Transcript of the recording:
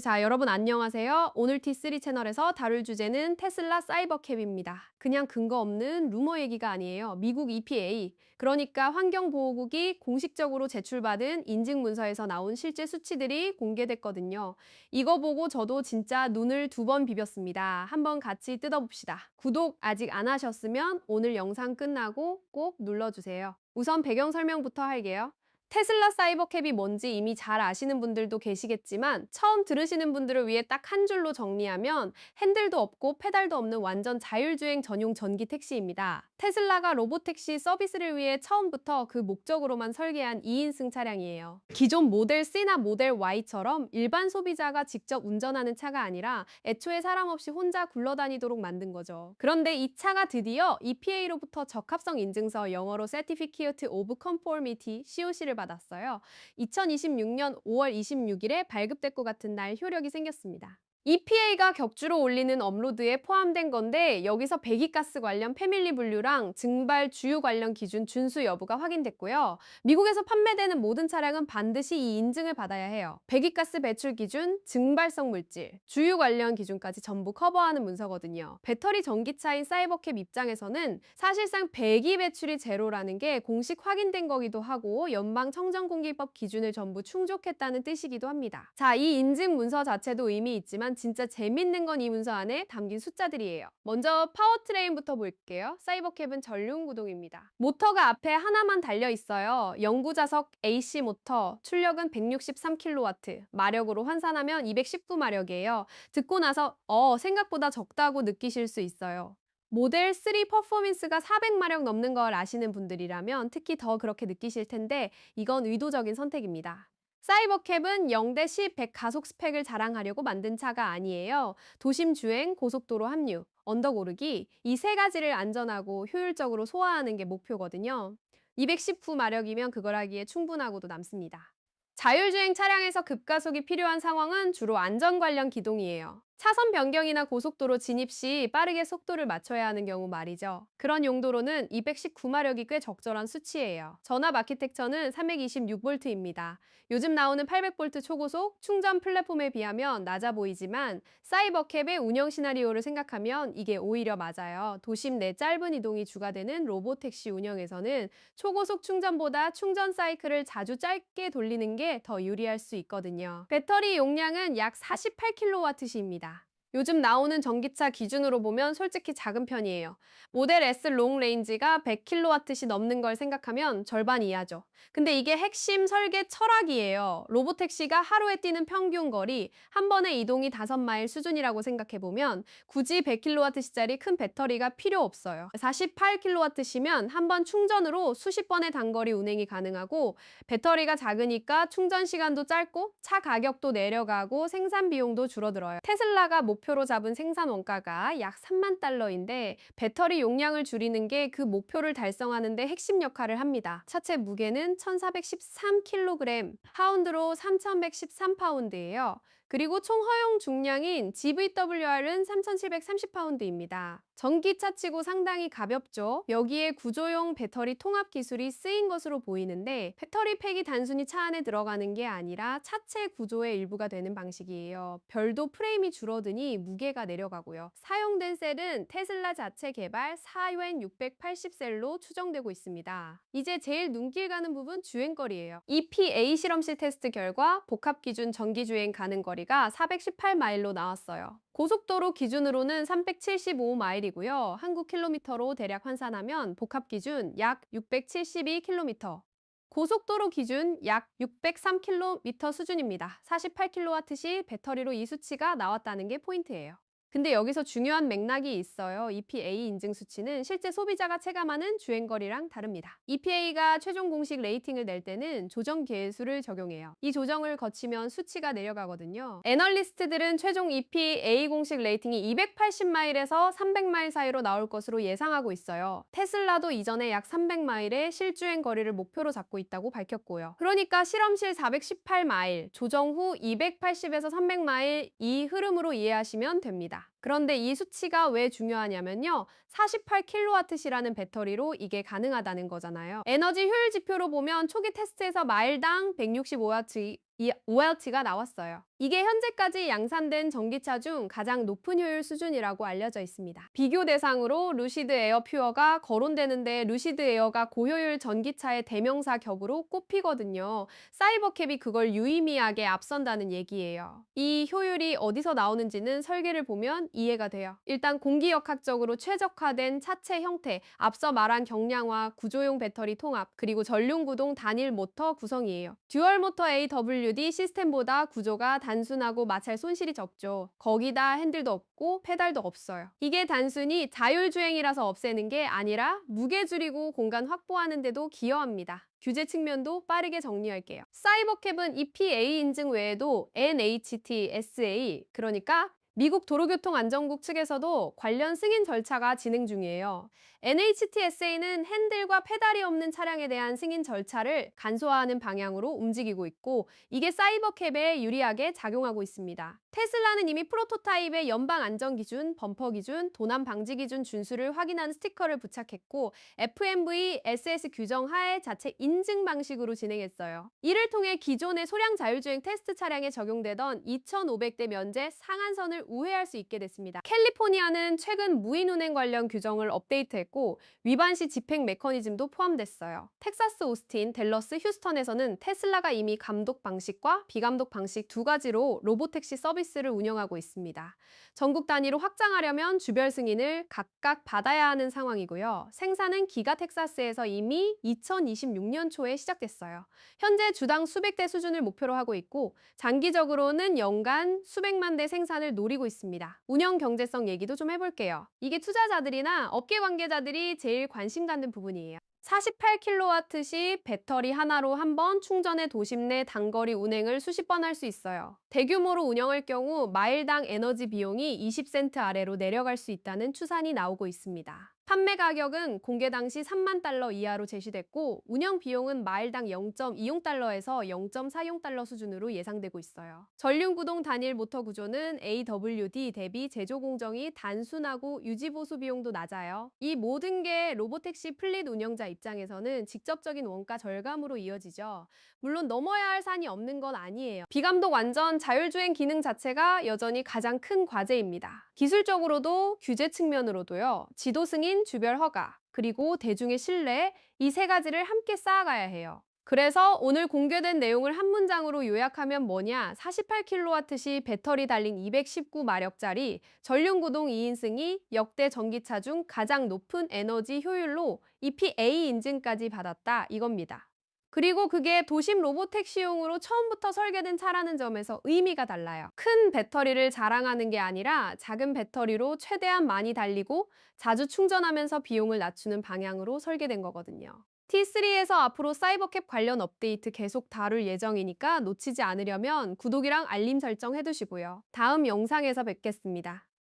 자, 여러분 안녕하세요. 오늘 T3 채널에서 다룰 주제는 테슬라 사이버캡입니다. 그냥 근거 없는 루머 얘기가 아니에요. 미국 EPA, 그러니까 환경보호국이 공식적으로 제출받은 인증 문서에서 나온 실제 수치들이 공개됐거든요. 이거 보고 저도 진짜 눈을 두 번 비볐습니다. 한번 같이 뜯어봅시다. 구독 아직 안 하셨으면 오늘 영상 끝나고 꼭 눌러주세요. 우선 배경 설명부터 할게요. 테슬라 사이버캡이 뭔지 이미 잘 아시는 분들도 계시겠지만 처음 들으시는 분들을 위해 딱 한 줄로 정리하면 핸들도 없고 페달도 없는 완전 자율주행 전용 전기 택시입니다. 테슬라가 로보택시 서비스를 위해 처음부터 그 목적으로만 설계한 2인승 차량이에요. 기존 모델 C나 모델 Y처럼 일반 소비자가 직접 운전하는 차가 아니라 애초에 사람 없이 혼자 굴러다니도록 만든 거죠. 그런데 이 차가 드디어 EPA로부터 적합성 인증서, 영어로 Certificate of Conformity, COC를 받았어요. 2026년 5월 26일에 발급될 것 같은 날 효력이 생겼습니다. EPA가 격주로 올리는 업로드에 포함된 건데 여기서 배기가스 관련 패밀리 분류랑 증발 주유 관련 기준 준수 여부가 확인됐고요. 미국에서 판매되는 모든 차량은 반드시 이 인증을 받아야 해요. 배기가스 배출 기준, 증발성 물질, 주유 관련 기준까지 전부 커버하는 문서거든요. 배터리 전기차인 사이버캡 입장에서는 사실상 배기 배출이 제로라는 게 공식 확인된 거기도 하고 연방청정공기법 기준을 전부 충족했다는 뜻이기도 합니다. 자, 이 인증 문서 자체도 의미 있지만 진짜 재밌는 건 이 문서 안에 담긴 숫자들이에요. 먼저 파워트레인부터 볼게요. 사이버캡은 전륜 구동입니다. 모터가 앞에 하나만 달려 있어요. 영구자석 AC 모터, 출력은 163kW, 마력으로 환산하면 219마력이에요. 듣고 나서 생각보다 적다고 느끼실 수 있어요. 모델 3 퍼포먼스가 400마력 넘는 걸 아시는 분들이라면 특히 더 그렇게 느끼실 텐데 이건 의도적인 선택입니다. 사이버캡은 0대 10 100 가속 스펙을 자랑하려고 만든 차가 아니에요. 도심 주행, 고속도로 합류, 언덕 오르기, 이 세 가지를 안전하고 효율적으로 소화하는 게 목표거든요. 219마력이면 그걸 하기에 충분하고도 남습니다. 자율주행 차량에서 급가속이 필요한 상황은 주로 안전 관련 기동이에요. 차선 변경이나 고속도로 진입 시 빠르게 속도를 맞춰야 하는 경우 말이죠. 그런 용도로는 219마력이 꽤 적절한 수치예요. 전압 아키텍처는 326V입니다. 요즘 나오는 800V 초고속 충전 플랫폼에 비하면 낮아 보이지만 사이버캡의 운영 시나리오를 생각하면 이게 오히려 맞아요. 도심 내 짧은 이동이 주가 되는 로보택시 운영에서는 초고속 충전보다 충전 사이클을 자주 짧게 돌리는 게 더 유리할 수 있거든요. 배터리 용량은 약 48kWh입니다. 요즘 나오는 전기차 기준으로 보면 솔직히 작은 편이에요. 모델 S 롱 레인지가 100kW 넘는 걸 생각하면 절반 이하죠. 근데 이게 핵심 설계 철학이에요. 로보택시가 하루에 뛰는 평균 거리, 한 번의 이동이 5마일 수준이라고 생각해보면 굳이 100kW짜리 큰 배터리가 필요 없어요. 48kW시면 한 번 충전으로 수십 번의 단거리 운행이 가능하고 배터리가 작으니까 충전 시간도 짧고 차 가격도 내려가고 생산 비용도 줄어들어요. 테슬라가 목표로 잡은 생산 원가가 약 3만 달러인데 배터리 용량을 줄이는 게 그 목표를 달성하는 데 핵심 역할을 합니다. 차체 무게는 1413kg, 파운드로 3113파운드예요. 그리고 총 허용 중량인 GVWR은 3730파운드입니다. 전기차치고 상당히 가볍죠. 여기에 구조용 배터리 통합 기술이 쓰인 것으로 보이는데 배터리 팩이 단순히 차 안에 들어가는 게 아니라 차체 구조의 일부가 되는 방식이에요. 별도 프레임이 줄어드니 무게가 내려가고요. 사용된 셀은 테슬라 자체 개발 4웬 680셀로 추정되고 있습니다. 이제 제일 눈길 가는 부분 주행거리예요. EPA 실험실 테스트 결과 복합 기준 전기 주행 가는 거리가 418마일로 나왔어요. 고속도로 기준으로는 375마일이고요. 한국 킬로미터로 대략 환산하면 복합 기준 약 672km. 고속도로 기준 약 603km 수준입니다. 48kW 배터리로 이 수치가 나왔다는 게 포인트예요. 근데 여기서 중요한 맥락이 있어요. EPA 인증 수치는 실제 소비자가 체감하는 주행거리랑 다릅니다. EPA가 최종 공식 레이팅을 낼 때는 조정 계수를 적용해요. 이 조정을 거치면 수치가 내려가거든요. 애널리스트들은 최종 EPA 공식 레이팅이 280마일에서 300마일 사이로 나올 것으로 예상하고 있어요. 테슬라도 이전에 약 300마일의 실주행 거리를 목표로 잡고 있다고 밝혔고요. 그러니까 실험실 418마일, 조정 후 280에서 300마일 이 흐름으로 이해하시면 됩니다. 그런데 이 수치가 왜 중요하냐면요. 48kWh라는 배터리로 이게 가능하다는 거잖아요. 에너지 효율 지표로 보면 초기 테스트에서 마일당 165Wh, 5W가 나왔어요. 이게 현재까지 양산된 전기차 중 가장 높은 효율 수준이라고 알려져 있습니다. 비교 대상으로 루시드 에어 퓨어가 거론되는데 루시드 에어가 고효율 전기차의 대명사 격으로 꼽히거든요. 사이버캡이 그걸 유의미하게 앞선다는 얘기예요. 이 효율이 어디서 나오는지는 설계를 보면 이해가 돼요. 일단 공기역학적으로 최적화된 차체 형태, 앞서 말한 경량화, 구조용 배터리 통합, 그리고 전륜구동 단일 모터 구성이에요. 듀얼 모터 AWD 시스템보다 구조가 단순하고 마찰 손실이 적죠. 거기다 핸들도 없고 페달도 없어요. 이게 단순히 자율주행이라서 없애는 게 아니라 무게 줄이고 공간 확보하는 데도 기여합니다. 규제 측면도 빠르게 정리할게요. 사이버캡은 EPA 인증 외에도 NHTSA, 그러니까 미국 도로교통안전국 측에서도 관련 승인 절차가 진행 중이에요. NHTSA는 핸들과 페달이 없는 차량에 대한 승인 절차를 간소화하는 방향으로 움직이고 있고 이게 사이버캡에 유리하게 작용하고 있습니다. 테슬라는 이미 프로토타입의 연방 안전 기준, 범퍼 기준, 도난 방지 기준 준수를 확인하는 스티커를 부착했고 FMV SS 규정 하에 자체 인증 방식으로 진행했어요. 이를 통해 기존의 소량 자율주행 테스트 차량에 적용되던 2,500대 면제 상한선을 우회할 수 있게 됐습니다. 캘리포니아는 최근 무인 운행 관련 규정을 업데이트했고 위반 시 집행 메커니즘도 포함됐어요. 텍사스 오스틴, 댈러스, 휴스턴에서는 테슬라가 이미 감독 방식과 비감독 방식 두 가지로 로보택시 서비스를 운영하고 있습니다. 전국 단위로 확장하려면 주별 승인을 각각 받아야 하는 상황이고요. 생산은 기가 텍사스에서 이미 2026년 초에 시작됐어요. 현재 주당 수백 대 수준을 목표로 하고 있고 장기적으로는 연간 수백만 대 생산을 노리고 있습니다. 운영 경제성 얘기도 좀 해볼게요. 이게 투자자들이나 업계 관계자들이 제일 관심 갖는 부분이에요. 48kWh 배터리 하나로 한 번 충전해 도심 내 단거리 운행을 수십 번 할 수 있어요. 대규모로 운영할 경우 마일당 에너지 비용이 20센트 아래로 내려갈 수 있다는 추산이 나오고 있습니다. 판매 가격은 공개 당시 3만 달러 이하로 제시됐고 운영 비용은 마일당 0.20달러에서 0.40달러 수준으로 예상되고 있어요. 전륜구동 단일 모터 구조는 AWD 대비 제조 공정이 단순하고 유지 보수 비용도 낮아요. 이 모든 게 로보택시 플릿 운영자 입장에서는 직접적인 원가 절감으로 이어지죠. 물론 넘어야 할 산이 없는 건 아니에요. 비감독 완전 자율주행 기능 자체가 여전히 가장 큰 과제입니다. 기술적으로도 규제 측면으로도요. 지도 승인, 주별 허가, 그리고 대중의 신뢰, 이 세 가지를 함께 쌓아가야 해요. 그래서 오늘 공개된 내용을 한 문장으로 요약하면 뭐냐? 48kWh 배터리 달린 219마력짜리 전륜구동 2인승이 역대 전기차 중 가장 높은 에너지 효율로 EPA 인증까지 받았다 이겁니다. 그리고 그게 도심 로보택시용으로 처음부터 설계된 차라는 점에서 의미가 달라요. 큰 배터리를 자랑하는 게 아니라 작은 배터리로 최대한 많이 달리고 자주 충전하면서 비용을 낮추는 방향으로 설계된 거거든요. T3에서 앞으로 사이버캡 관련 업데이트 계속 다룰 예정이니까 놓치지 않으려면 구독이랑 알림 설정 해두시고요. 다음 영상에서 뵙겠습니다.